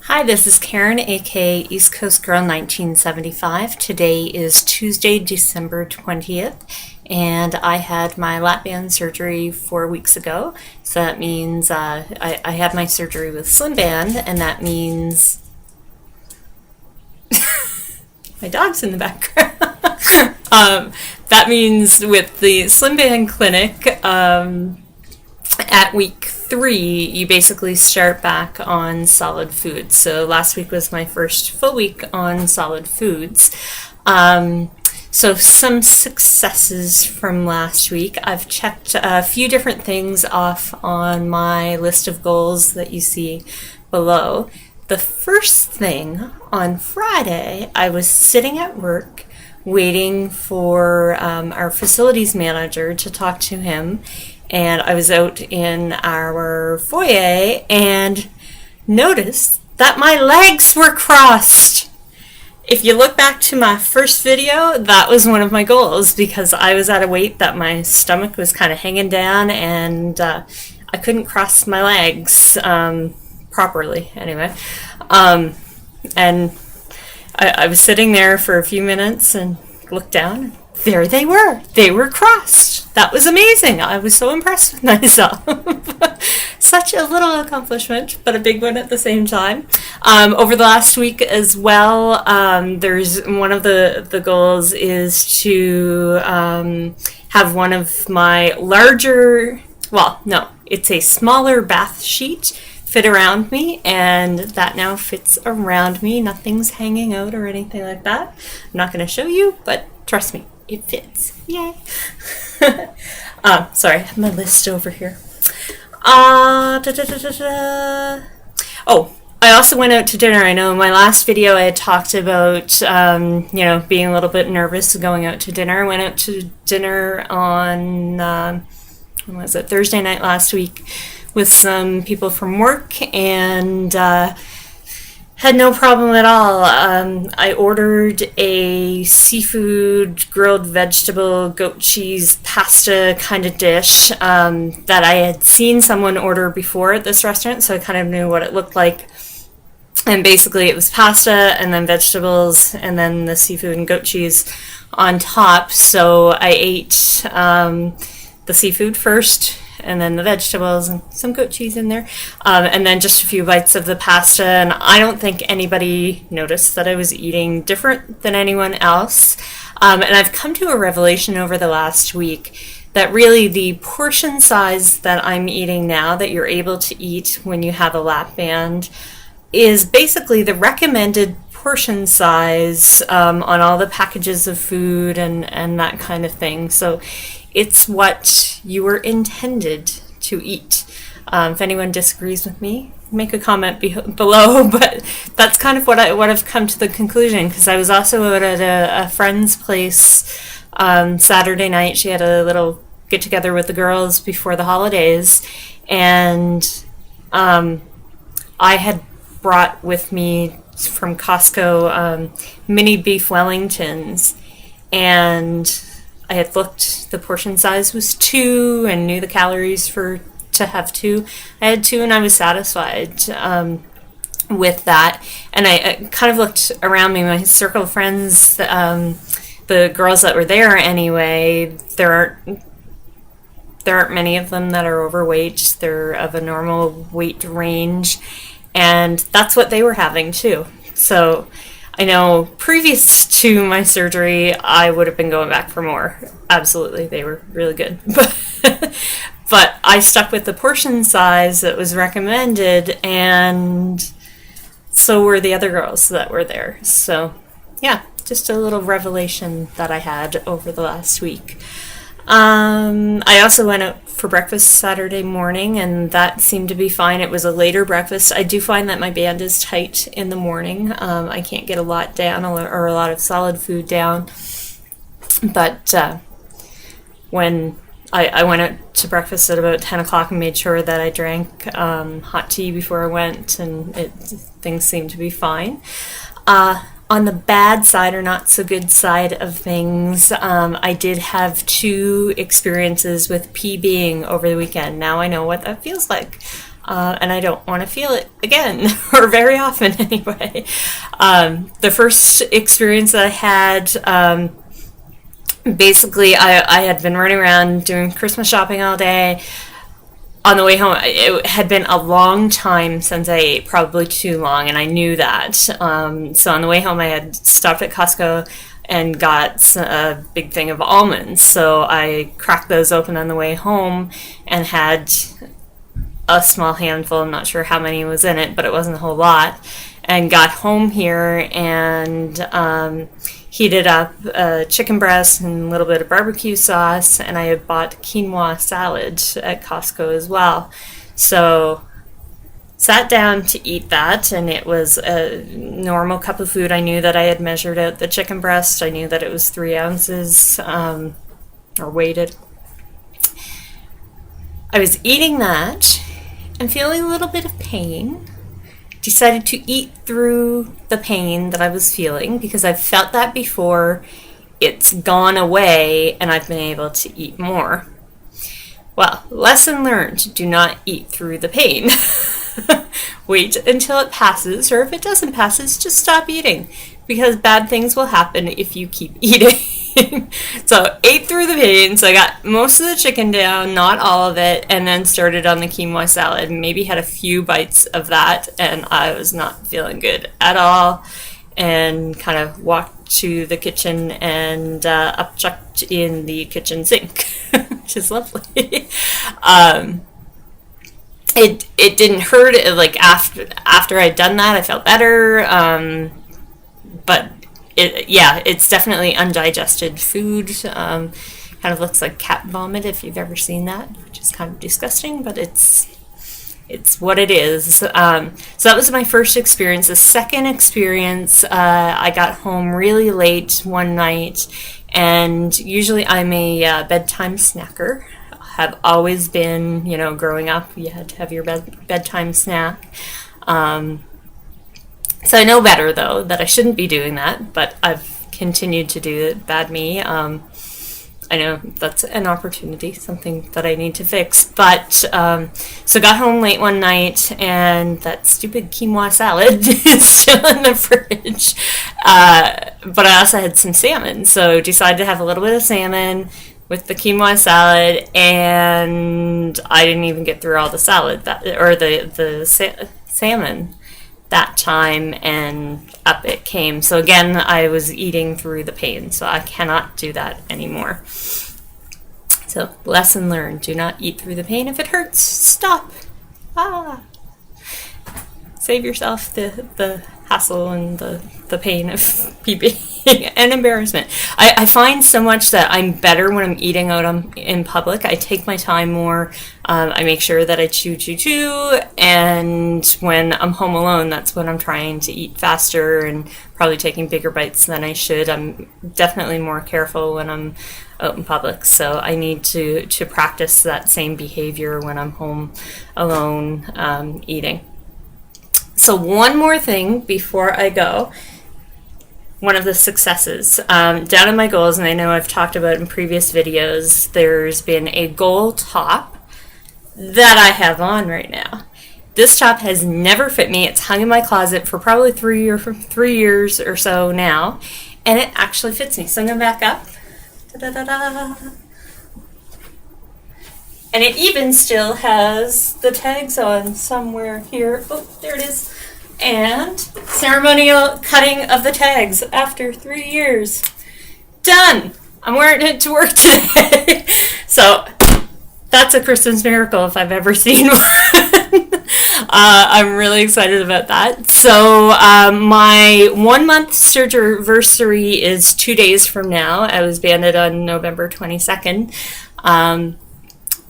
Hi, this is Karen, aka East Coast Girl 1975. Today is Tuesday, December 20th, and I had my lap band surgery 4 weeks ago. So that means I had my surgery with Slim Band, and that means my dog's in the background. That means with the Slim Band clinic, at week 3, you basically start back on solid foods. So last week was my first full week on solid foods. So some successes from last week. I've checked a few different things off on my list of goals that you see below. The first thing, on Friday, I was sitting at work waiting for our facilities manager to talk to him. And I was out in our foyer and noticed that my legs were crossed. If you look back to my first video, that was one of my goals because I was at a weight that my stomach was kind of hanging down and I couldn't cross my legs properly anyway. And I was sitting there for a few minutes and looked down. There they were. They were crossed. That was amazing. I was so impressed with myself. Such a little accomplishment, but a big one at the same time. Over the last week as well, there's one of the goals is to have one of my larger, well, no, it's a smaller bath sheet fit around me, and that now fits around me. Nothing's hanging out or anything like that. I'm not going to show you, but trust me. It fits. Yay. Sorry, I have my list over here. Oh, I also went out to dinner. I know in my last video I had talked about, being a little bit nervous going out to dinner. I went out to dinner on, when was it? Thursday night last week with some people from work, and had no problem at all. I ordered a seafood, grilled vegetable, goat cheese, pasta kind of dish that I had seen someone order before at this restaurant, so I kind of knew what it looked like. And basically it was pasta and then vegetables and then the seafood and goat cheese on top. So I ate the seafood first, and then the vegetables and some goat cheese in there, and then just a few bites of the pasta. And I don't think anybody noticed that I was eating different than anyone else. And I've come to a revelation over the last week that really the portion size that I'm eating now, that you're able to eat when you have a lap band, is basically the recommended portion size on all the packages of food and that kind of thing. So it's what you were intended to eat. If anyone disagrees with me, make a comment below, but that's kind of what I've come to the conclusion, because I was also out at a friend's place Saturday night. She had a little get-together with the girls before the holidays, and I had brought with me from Costco mini beef Wellingtons, and I had looked, the portion size was 2 and knew the calories to have 2. I had 2 and I was satisfied with that. And I kind of looked around me, my circle of friends, the girls that were there anyway, there aren't many of them that are overweight. They're of a normal weight range, and that's what they were having too. So I know previous to my surgery, I would have been going back for more. Absolutely, they were really good. But I stuck with the portion size that was recommended, and so were the other girls that were there. So, yeah, just a little revelation that I had over the last week. I also went out for breakfast Saturday morning, and that seemed to be fine. It was a later breakfast. I do find that my band is tight in the morning. I can't get a lot down or a lot of solid food down. But when I went out to breakfast at about 10 o'clock and made sure that I drank hot tea before I went, and things seemed to be fine. On the bad side, or not so good side of things, I did have 2 experiences with PBing over the weekend. Now I know what that feels like. and I don't want to feel it again, or very often anyway. The first experience that I had, basically, I had been running around doing Christmas shopping all day. On the way home, it had been a long time since I ate, probably too long, and I knew that. So on the way home, I had stopped at Costco and got a big thing of almonds. So I cracked those open on the way home and had a small handful. I'm not sure how many was in it, but it wasn't a whole lot. And got home here and heated up chicken breast and a little bit of barbecue sauce, and I had bought quinoa salad at Costco as well. So sat down to eat that, and it was a normal cup of food. I knew that I had measured out the chicken breast. I knew that it was 3 ounces, or weighted. I was eating that and feeling a little bit of pain. Decided to eat through the pain that I was feeling because I've felt that before. It's gone away and I've been able to eat more. Well, lesson learned, do not eat through the pain. Wait until it passes, or if it doesn't pass, just stop eating, because bad things will happen if you keep eating. So ate through the pain. So I got most of the chicken down, not all of it, and then started on the quinoa salad. Maybe had a few bites of that, and I was not feeling good at all. And kind of walked to the kitchen and upchucked in the kitchen sink, which is lovely. It didn't hurt. Like after I'd done that, I felt better. But it's definitely undigested food. Kind of looks like cat vomit if you've ever seen that, which is kind of disgusting, but it's what it is. So that was my first experience. The second experience, I got home really late one night, and usually I'm a bedtime snacker. Have always been, growing up, you had to have your bedtime snack. So I know better, though, that I shouldn't be doing that, but I've continued to do it. Bad me. I know that's an opportunity, something that I need to fix. But, so got home late one night, and that stupid quinoa salad is still in the fridge. But I also had some salmon, so decided to have a little bit of salmon with the quinoa salad, and I didn't even get through all the salad, the salmon that time, and up it came. So again, I was eating through the pain, so I cannot do that anymore. So lesson learned, do not eat through the pain. If it hurts, stop. Save yourself the hassle and the pain of peeping and embarrassment. I find so much that I'm better when I'm eating out in public. I take my time more. I make sure that I chew, and when I'm home alone, that's when I'm trying to eat faster and probably taking bigger bites than I should. I'm definitely more careful when I'm out in public, so I need to practice that same behavior when I'm home alone eating. So one more thing before I go. One of the successes. Down in my goals, and I know I've talked about in previous videos, there's been a goal top that I have on right now. This top has never fit me. It's hung in my closet for probably 3 years or so now, and it actually fits me. So I'm going to back up. Da-da-da-da. And it even still has the tags on somewhere here. Oh, there it is. And ceremonial cutting of the tags after 3 years. Done! I'm wearing it to work today. So that's a Christmas miracle if I've ever seen one. I'm really excited about that. So my 1 month surgery anniversary is 2 days from now. I was banded on November 22nd.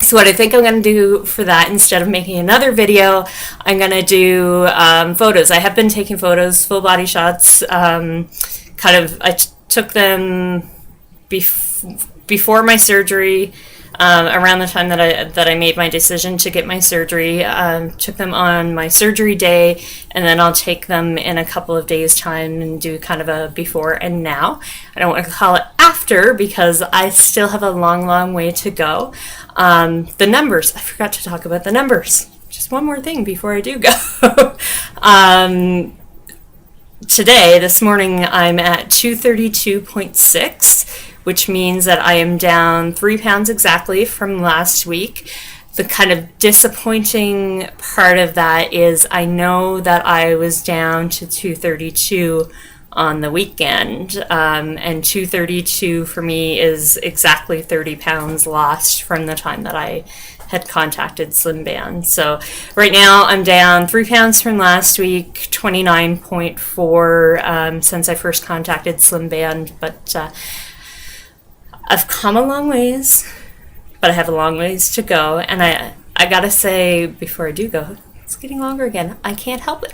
So what I think I'm going to do for that, instead of making another video, I'm going to do photos. I have been taking photos, full body shots. I took them before my surgery, around the time that I made my decision to get my surgery. Took them on my surgery day, and then I'll take them in a couple of days' time and do kind of a before and now. I don't want to call it after because I still have a long way to go. The numbers, I forgot to talk about the numbers. just one more thing before I do go. This morning, I'm at 232.6, which means that I am down 3 pounds exactly from last week. The kind of disappointing part of that is I know that I was down to 232 on the weekend, and 232 for me is exactly 30 pounds lost from the time that I had contacted Slim Band. So right now I'm down 3 pounds from last week, 29.4 since I first contacted Slim Band, but I've come a long ways, but I have a long ways to go, and I gotta say before I do go, it's getting longer again. I can't help it.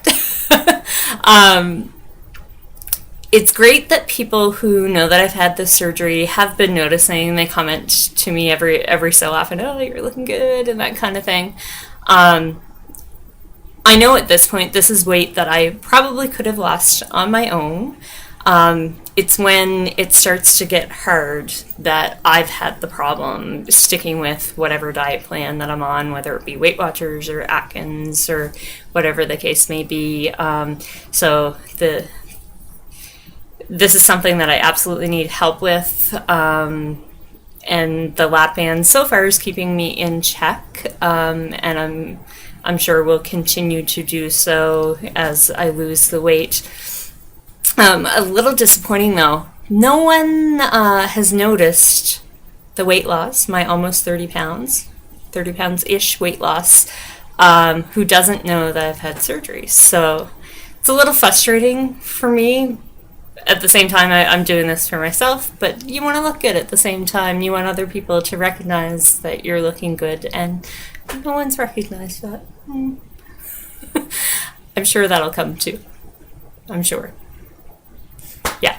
It's great that people who know that I've had this surgery have been noticing. They comment to me every so often, oh, you're looking good, and that kind of thing. I know at this point this is weight that I probably could have lost on my own. It's when it starts to get hard that I've had the problem sticking with whatever diet plan that I'm on, whether it be Weight Watchers or Atkins or whatever the case may be. This is something that I absolutely need help with, and the lap band so far is keeping me in check, and I'm sure will continue to do so as I lose the weight. A little disappointing though, no one has noticed the weight loss, my almost 30 pounds-ish weight loss, who doesn't know that I've had surgery. So it's a little frustrating for me. At the same time, I'm doing this for myself, but you want to look good at the same time. You want other people to recognize that you're looking good, and no one's recognized that. I'm sure that'll come too. I'm sure. Yeah.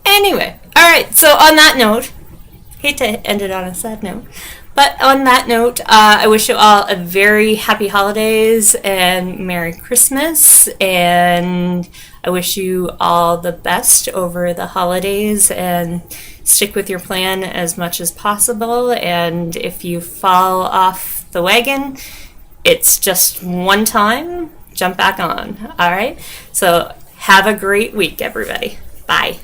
Anyway, all right, so on that note, hate to end it on a sad note, but on that note, I wish you all a very happy holidays and Merry Christmas, and I wish you all the best over the holidays, and stick with your plan as much as possible. And if you fall off the wagon, it's just one time, jump back on. All right? So have a great week, everybody. Bye.